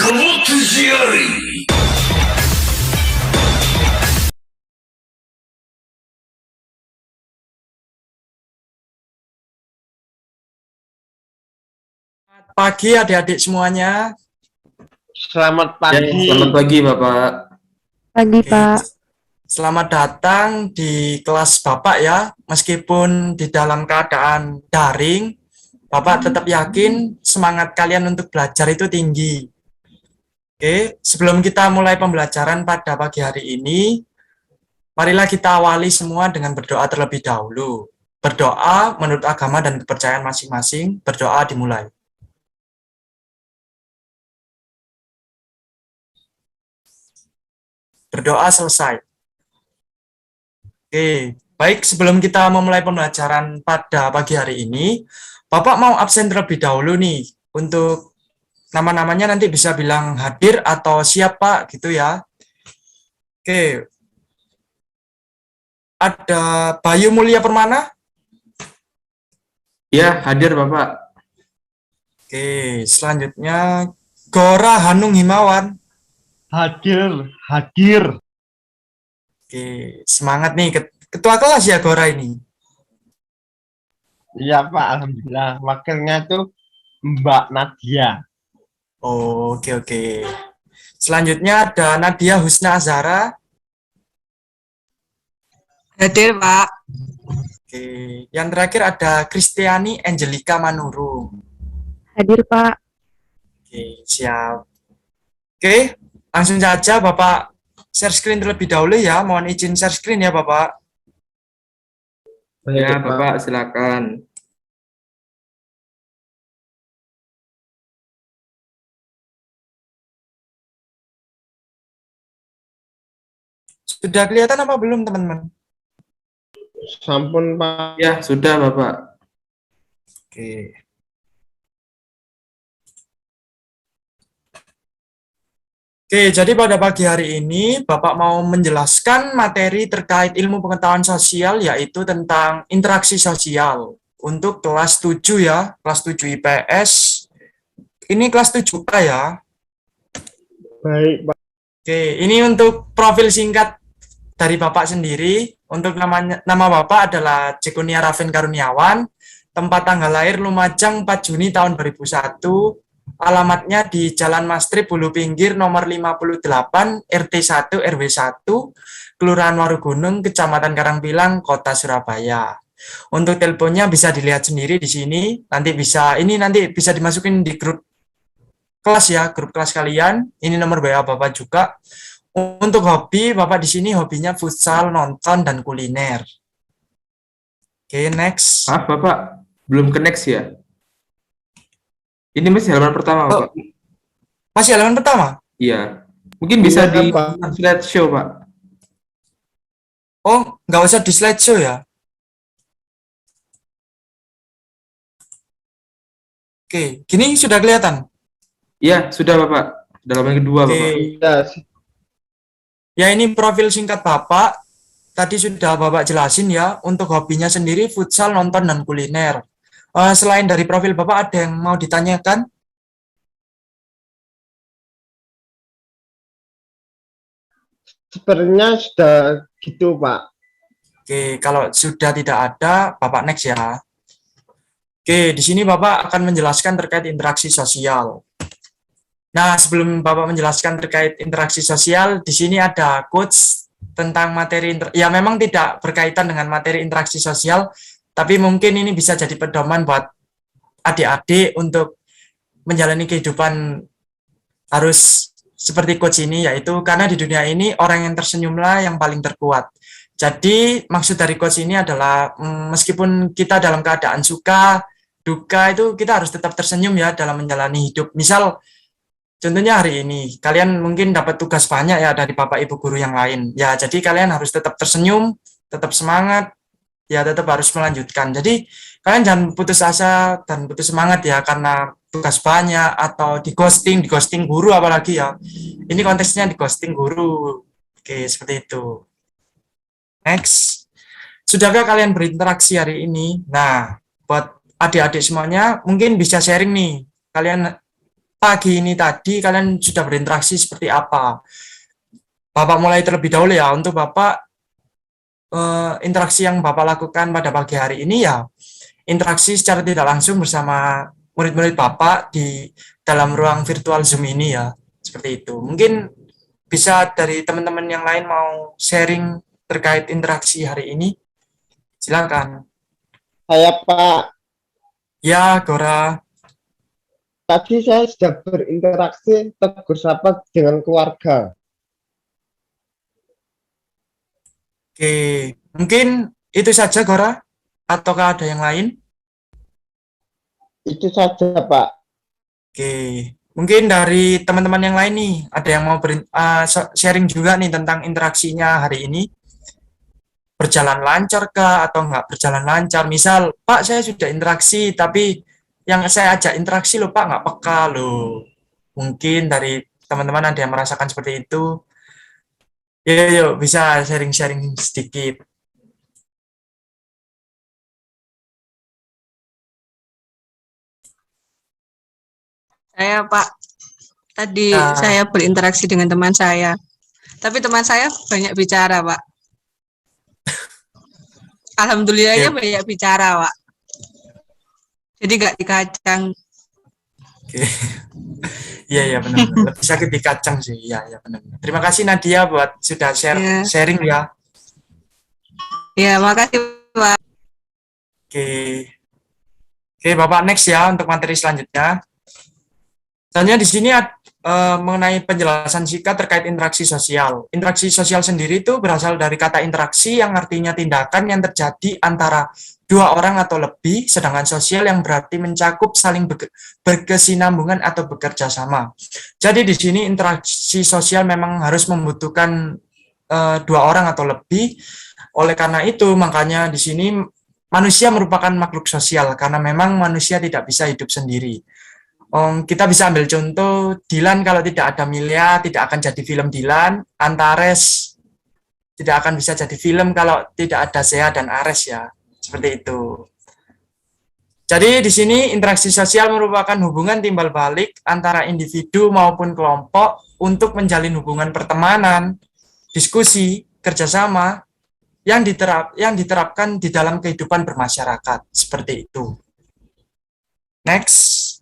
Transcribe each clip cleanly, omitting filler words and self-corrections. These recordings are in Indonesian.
Pagi adik-adik semuanya. Selamat pagi. Selamat pagi, Bapak. Pagi, Pak. Selamat datang di kelas Bapak ya. Meskipun di dalam keadaan daring, Bapak tetap yakin semangat kalian untuk belajar itu tinggi. Oke, sebelum kita mulai pembelajaran pada pagi hari ini, marilah kita awali semua dengan berdoa terlebih dahulu. Berdoa menurut agama dan kepercayaan masing-masing, berdoa dimulai. Berdoa selesai. Oke, baik, sebelum kita memulai pembelajaran pada pagi hari ini, Bapak mau absen terlebih dahulu nih, untuk nama-namanya nanti bisa bilang hadir atau siap Pak, gitu ya. Oke, ada Bayu Mulia Permana? Ya, hadir Bapak. Oke, selanjutnya Gora Hanung Himawan. Hadir. Oke, semangat nih, ketua kelas ya Gora ini. Iya Pak, alhamdulillah. Wakilnya tuh Mbak Nadia. Oh, oke. Selanjutnya ada Nadia Husna Azhara. Hadir, Pak. Oke, yang terakhir ada Kristiani Angelika Manurung. Hadir, Pak. Oke, siap. Oke, langsung saja Bapak share screen terlebih dahulu ya. Mohon izin share screen ya Bapak. Ya, Bapak, silakan. Sudah kelihatan apa belum teman-teman? Sampun Pak. Ya, sudah Bapak. Oke. Oke, jadi pada pagi hari ini Bapak mau menjelaskan materi terkait ilmu pengetahuan sosial, yaitu tentang interaksi sosial untuk kelas 7 ya, kelas 7 IPS. Ini kelas 7 Pak ya. Baik Pak. Oke, ini untuk profil singkat dari Bapak sendiri. Untuk nama Bapak adalah Jekunia Raven Karuniawan, tempat tanggal lahir Lumajang 4 Juni tahun 2001, alamatnya di Jalan Mastrip Hulu Pinggir nomor 58 RT 1 RW 1 Kelurahan Warugunung Kecamatan Karangpilang Kota Surabaya. Untuk teleponnya bisa dilihat sendiri di sini. Nanti bisa dimasukin di grup kelas ya, grup kelas kalian. Ini nomor WA Bapak juga. Untuk hobi Bapak di sini hobinya futsal, nonton dan kuliner. Oke, next. Maaf Bapak, belum ke next ya? Ini masih halaman pertama, Bapak. Masih halaman pertama? Iya. Mungkin bisa Iya, di Pak. slideshow, Pak. Oh, nggak usah di slideshow ya? Oke, gini sudah kelihatan? Iya, sudah Bapak. Halaman kedua, Bapak. Oke. Ya, ini profil singkat Bapak. Tadi sudah Bapak jelasin ya, untuk hobinya sendiri futsal, nonton, dan kuliner. Selain dari profil Bapak, ada yang mau ditanyakan? Sepertinya sudah gitu Pak. Oke, kalau sudah tidak ada, Bapak next ya. Oke, di sini Bapak akan menjelaskan terkait interaksi sosial. Nah, sebelum Bapak menjelaskan terkait interaksi sosial, di sini ada quotes tentang materi, ya memang tidak berkaitan dengan materi interaksi sosial, tapi mungkin ini bisa jadi pedoman buat adik-adik untuk menjalani kehidupan harus seperti quotes ini, yaitu karena di dunia ini orang yang tersenyumlah yang paling terkuat. Jadi maksud dari quotes ini adalah meskipun kita dalam keadaan suka, duka, itu kita harus tetap tersenyum ya dalam menjalani hidup. Misal contohnya hari ini, kalian mungkin dapat tugas banyak ya dari Bapak Ibu guru yang lain. Ya, jadi kalian harus tetap tersenyum, tetap semangat, ya tetap harus melanjutkan. Jadi, kalian jangan putus asa dan putus semangat ya, karena tugas banyak atau di ghosting guru apalagi ya. Ini konteksnya di ghosting guru. Oke, seperti itu. Next. Sudahkah kalian berinteraksi hari ini? Nah, buat adik-adik semuanya, mungkin bisa sharing nih. Kalian pagi ini tadi kalian sudah berinteraksi seperti apa. Bapak mulai terlebih dahulu ya, untuk Bapak interaksi yang Bapak lakukan pada pagi hari ini ya, interaksi secara tidak langsung bersama murid-murid Bapak di dalam ruang virtual Zoom ini ya, seperti itu. Mungkin bisa dari teman-teman yang lain mau sharing terkait interaksi hari ini, silakan. Saya Pak, Ya, Gora. tadi saya sudah berinteraksi tegur sapa dengan keluarga. Oke, mungkin itu saja Gora, ataukah ada yang lain? Itu saja Pak. Oke, mungkin dari teman-teman yang lain nih, ada yang mau sharing juga nih tentang interaksinya hari ini. Berjalan lancar kah atau nggak berjalan lancar? Misal, Pak saya sudah interaksi, tapi yang saya ajak interaksi loh Pak nggak peka loh. Mungkin dari teman-teman ada yang merasakan seperti itu. Yuk, bisa sharing-sharing sedikit. Saya Pak, tadi Nah. saya berinteraksi dengan teman saya, tapi teman saya banyak bicara Pak. Alhamdulillahnya banyak bicara Pak. Jadi nggak dikacang. Oke. Iya benar. Lebih sakit di kacang sih. Iya benar. Terima kasih Nadia buat sudah Iya. sharing ya. Ya, makasih Pak. Oke. Oke, Bapak next ya untuk materi selanjutnya. Selanjutnya di sini mengenai penjelasan singkat terkait interaksi sosial. Interaksi sosial sendiri itu berasal dari kata interaksi yang artinya tindakan yang terjadi antara dua orang atau lebih, sedangkan sosial yang berarti mencakup saling berkesinambungan atau bekerja sama. Jadi di sini interaksi sosial memang harus membutuhkan dua orang atau lebih. Oleh karena itu, makanya di sini manusia merupakan makhluk sosial karena memang manusia tidak bisa hidup sendiri. Kita bisa ambil contoh Dilan, kalau tidak ada Milia tidak akan jadi film Dilan, Antares tidak akan bisa jadi film kalau tidak ada Zea dan Ares ya. Seperti itu. Jadi di sini interaksi sosial merupakan hubungan timbal balik antara individu maupun kelompok untuk menjalin hubungan pertemanan, diskusi, kerjasama yang diterapkan di dalam kehidupan bermasyarakat. Seperti itu. Next.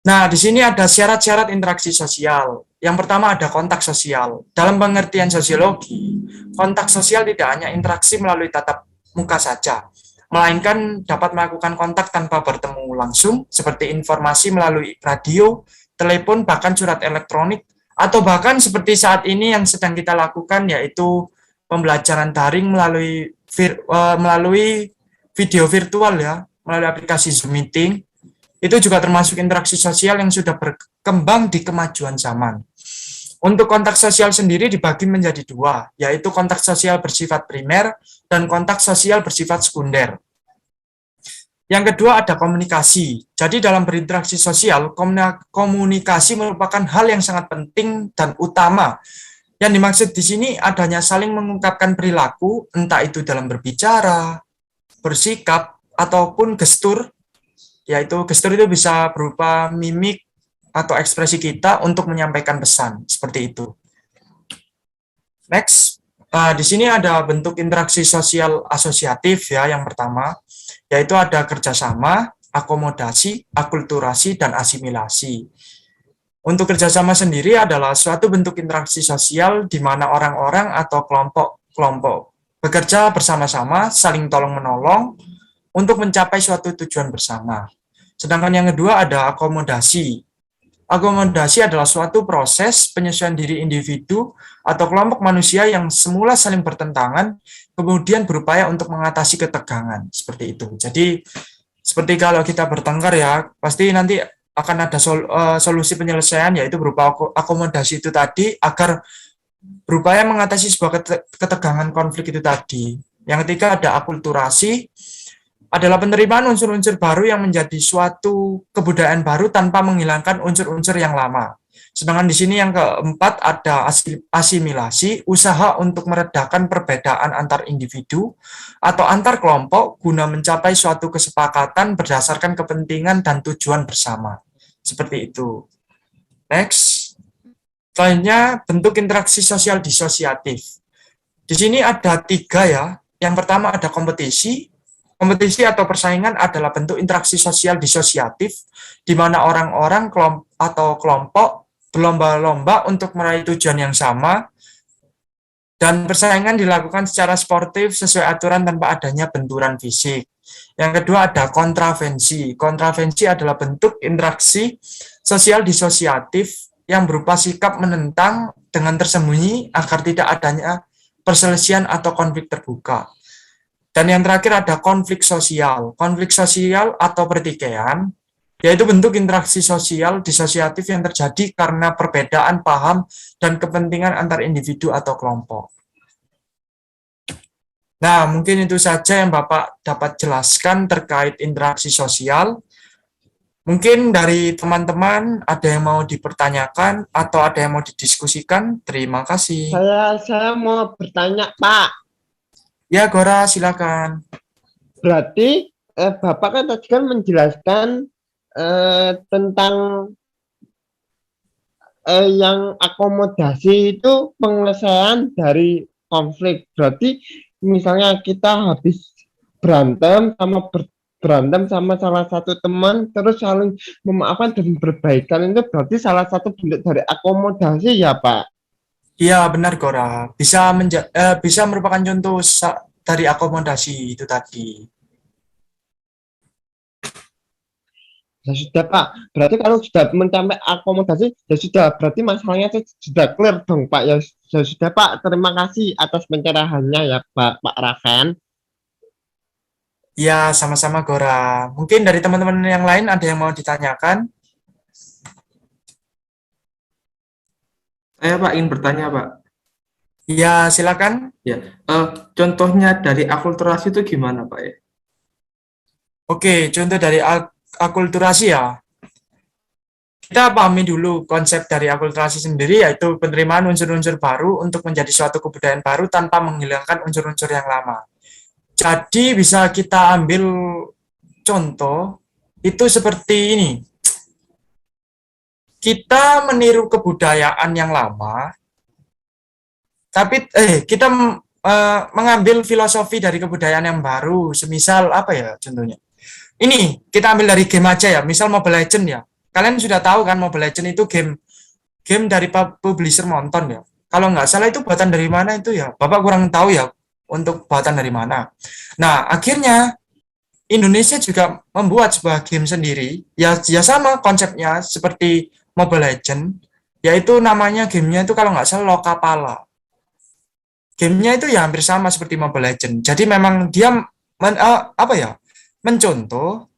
Nah, di sini ada syarat-syarat interaksi sosial. Yang pertama ada kontak sosial. Dalam pengertian sosiologi, kontak sosial tidak hanya interaksi melalui tatap muka saja, melainkan dapat melakukan kontak tanpa bertemu langsung, seperti informasi melalui radio, telepon, bahkan surat elektronik, atau bahkan seperti saat ini yang sedang kita lakukan, yaitu pembelajaran daring melalui video virtual ya, melalui aplikasi Zoom Meeting. Itu juga termasuk interaksi sosial yang sudah berkembang di kemajuan zaman. Untuk kontak sosial sendiri dibagi menjadi dua, yaitu kontak sosial bersifat primer dan kontak sosial bersifat sekunder. Yang kedua ada komunikasi. Jadi dalam berinteraksi sosial, komunikasi merupakan hal yang sangat penting dan utama. Yang dimaksud di sini adanya saling mengungkapkan perilaku, entah itu dalam berbicara, bersikap, ataupun gestur. Yaitu gestur itu bisa berupa mimik atau ekspresi kita untuk menyampaikan pesan, seperti itu. Next, di sini ada bentuk interaksi sosial asosiatif ya, yang pertama, yaitu ada kerjasama, akomodasi, akulturasi, dan asimilasi. Untuk kerjasama sendiri adalah suatu bentuk interaksi sosial di mana orang-orang atau kelompok-kelompok bekerja bersama-sama, saling tolong-menolong, untuk mencapai suatu tujuan bersama. Sedangkan yang kedua ada akomodasi. Akomodasi adalah suatu proses penyesuaian diri individu atau kelompok manusia yang semula saling bertentangan, kemudian berupaya untuk mengatasi ketegangan. Seperti itu. Jadi, seperti kalau kita bertengkar ya, pasti nanti akan ada solusi penyelesaian, yaitu berupa akomodasi itu tadi, agar berupaya mengatasi sebuah ketegangan konflik itu tadi. Yang ketiga ada akulturasi, adalah penerimaan unsur-unsur baru yang menjadi suatu kebudayaan baru tanpa menghilangkan unsur-unsur yang lama. Sedangkan di sini yang keempat ada asimilasi, usaha untuk meredakan perbedaan antar individu atau antar kelompok guna mencapai suatu kesepakatan berdasarkan kepentingan dan tujuan bersama. Seperti itu. Next. Selanjutnya, bentuk interaksi sosial disosiatif. Di sini ada 3 ya. Yang pertama ada kompetisi. Kompetisi atau persaingan adalah bentuk interaksi sosial disosiatif, di mana orang-orang atau kelompok berlomba-lomba untuk meraih tujuan yang sama, dan persaingan dilakukan secara sportif sesuai aturan tanpa adanya benturan fisik. Yang kedua ada kontravensi. Kontravensi adalah bentuk interaksi sosial disosiatif yang berupa sikap menentang dengan tersembunyi agar tidak adanya perselisihan atau konflik terbuka. Dan yang terakhir ada konflik sosial. Konflik sosial atau pertikaian, yaitu bentuk interaksi sosial disosiatif yang terjadi karena perbedaan paham dan kepentingan antar individu atau kelompok. Nah, mungkin itu saja yang Bapak dapat jelaskan terkait interaksi sosial. Mungkin dari teman-teman ada yang mau dipertanyakan atau ada yang mau didiskusikan. Terima kasih. Saya mau bertanya, Pak. Ya, Gora, silakan. Berarti Bapak kan tadi kan menjelaskan tentang yang akomodasi itu penyelesaian dari konflik. Berarti misalnya kita habis berantem sama salah satu teman, terus saling memaafkan dan berbaikan, itu berarti salah satu bentuk dari akomodasi ya, Pak? Iya, benar, Gora. Bisa merupakan contoh dari akomodasi itu tadi. Ya sudah, Pak. Berarti kalau sudah mencapai akomodasi, ya sudah. Berarti masalahnya sudah clear dong, Pak. Ya sudah, Pak. Terima kasih atas pencerahannya ya, Pak Raven. Ya, sama-sama, Gora. Mungkin dari teman-teman yang lain ada yang mau ditanyakan? Saya Pak ingin bertanya Pak. Ya, silakan. Contohnya dari akulturasi itu gimana Pak ya? Oke, contoh dari akulturasi ya. Kita pahami dulu konsep dari akulturasi sendiri, yaitu penerimaan unsur-unsur baru untuk menjadi suatu kebudayaan baru tanpa menghilangkan unsur-unsur yang lama. Jadi bisa kita ambil contoh, itu seperti ini. Kita meniru kebudayaan yang lama, tapi kita mengambil filosofi dari kebudayaan yang baru. Semisal apa ya contohnya? Ini kita ambil dari game aja ya, misal Mobile Legend ya. Kalian sudah tahu kan Mobile Legend itu game dari publisher Monton ya. Kalau nggak salah itu buatan dari mana itu ya? Bapak kurang tahu ya untuk buatan dari mana. Nah, akhirnya Indonesia juga membuat sebuah game sendiri, ya sama konsepnya seperti Mobile Legend, yaitu namanya gamenya itu kalau nggak salah Lokapala. Gamenya itu ya hampir sama seperti Mobile Legend. Jadi memang dia mencontoh,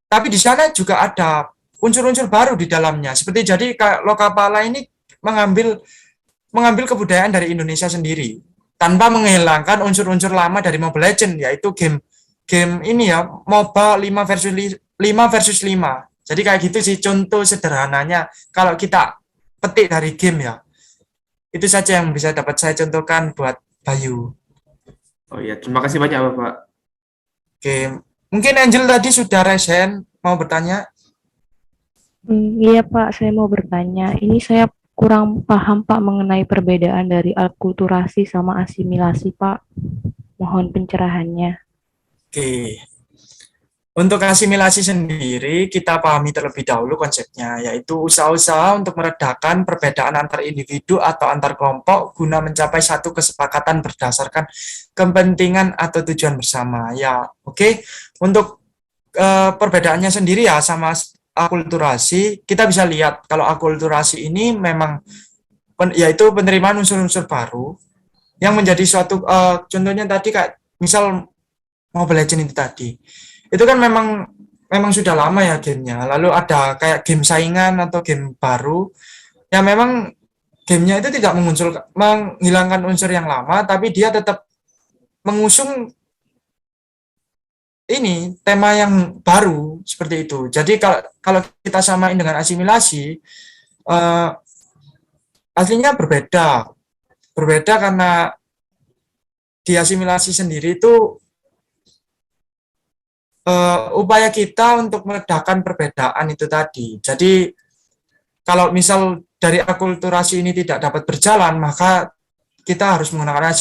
tapi di sana juga ada unsur-unsur baru di dalamnya. Seperti jadi Lokapala ini mengambil kebudayaan dari Indonesia sendiri tanpa menghilangkan unsur-unsur lama dari Mobile Legend, yaitu game ini ya, MOBA 5 versus 5. Jadi kayak gitu sih contoh sederhananya kalau kita petik dari game ya. Itu saja yang bisa dapat saya contohkan buat Bayu. Oh iya, terima kasih banyak Bapak. Oke, mungkin Angel tadi sudah raise hand, mau bertanya? Iya Pak, saya mau bertanya. Ini saya kurang paham Pak mengenai perbedaan dari akulturasi sama asimilasi Pak. Mohon pencerahannya. Oke. Untuk asimilasi sendiri, kita pahami terlebih dahulu konsepnya, yaitu usaha-usaha untuk meredakan perbedaan antar individu atau antar kelompok guna mencapai satu kesepakatan berdasarkan kepentingan atau tujuan bersama. Ya, oke. Untuk perbedaannya sendiri ya sama akulturasi, kita bisa lihat kalau akulturasi ini memang yaitu penerimaan unsur-unsur baru yang menjadi suatu contohnya tadi kayak misal Mobile Legends itu tadi. Itu kan memang sudah lama ya gamenya. Lalu ada kayak game saingan atau game baru yang memang gamenya itu tidak menghilangkan unsur yang lama, tapi dia tetap mengusung ini tema yang baru seperti itu. Jadi kalau kita samain dengan asimilasi, aslinya berbeda karena di asimilasi sendiri itu upaya kita untuk meredakan perbedaan itu tadi. Jadi kalau misal dari akulturasi ini tidak dapat berjalan, maka kita harus menggunakan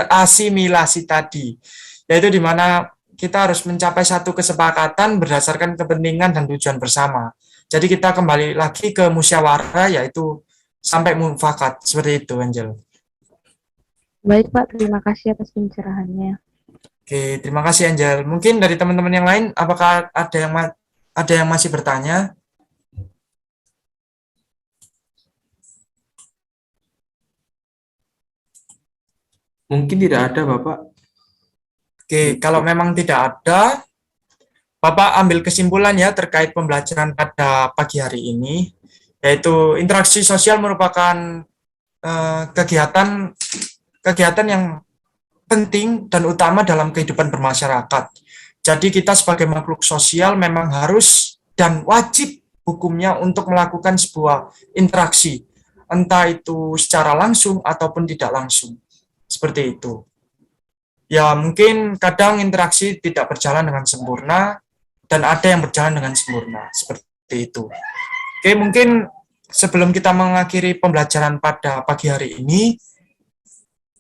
asimilasi tadi, yaitu di mana kita harus mencapai satu kesepakatan berdasarkan kepentingan dan tujuan bersama. Jadi kita kembali lagi ke musyawarah, yaitu sampai mufakat, seperti itu, Angel. Baik Pak, terima kasih atas pencerahannya. Oke, terima kasih Angel. Mungkin dari teman-teman yang lain, apakah ada yang masih bertanya? Mungkin tidak ada, Bapak. Oke, kalau memang tidak ada, Bapak ambil kesimpulan ya terkait pembelajaran pada pagi hari ini, yaitu interaksi sosial merupakan kegiatan yang penting dan utama dalam kehidupan bermasyarakat. Jadi kita sebagai makhluk sosial memang harus dan wajib hukumnya untuk melakukan sebuah interaksi, entah itu secara langsung ataupun tidak langsung. Seperti itu. Ya, mungkin kadang interaksi tidak berjalan dengan sempurna dan ada yang berjalan dengan sempurna. Seperti itu. Oke, mungkin sebelum kita mengakhiri pembelajaran pada pagi hari ini,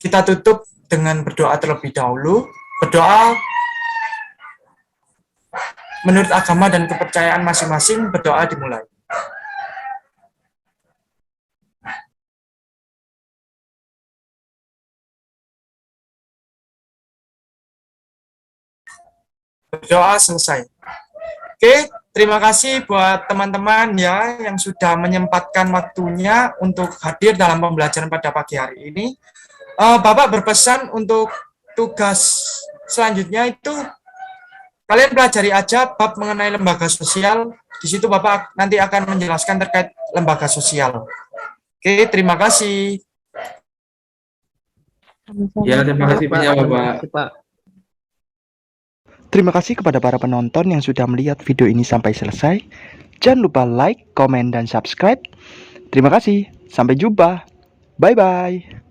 kita tutup dengan berdoa terlebih dahulu. Berdoa menurut agama dan kepercayaan masing-masing, berdoa dimulai. Berdoa selesai. Oke, terima kasih buat teman-teman ya yang sudah menyempatkan waktunya untuk hadir dalam pembelajaran pada pagi hari ini. Bapak berpesan untuk tugas selanjutnya itu kalian pelajari aja bab mengenai lembaga sosial. Di situ Bapak nanti akan menjelaskan terkait lembaga sosial. Oke, terima kasih. Ya, terima kasih banyak, Bapak. Pak. Terima kasih kepada para penonton yang sudah melihat video ini sampai selesai. Jangan lupa like, komen, dan subscribe. Terima kasih. Sampai jumpa. Bye-bye.